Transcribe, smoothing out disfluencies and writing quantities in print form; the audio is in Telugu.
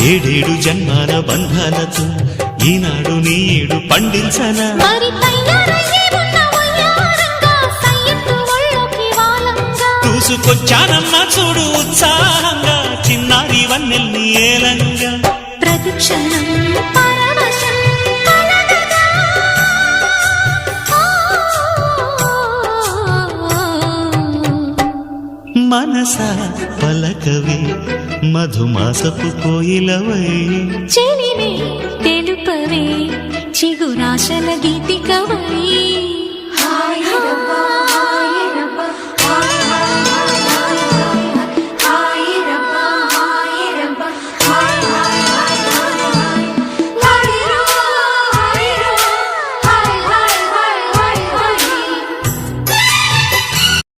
ఏడేడు జన్మాల బంధాలతో ఈనాడు నీడు పండించనా చూసుకొచ్చానమ్మా చూడు ఉత్సాహంగా చిన్నారి వన్నెల్ని ఏలంగా ప్రతిక్షణం మనసా పలకవే మధుమాసపు కోయిలవై చెలివే తెలుపవే చిగురాశల గీతికవై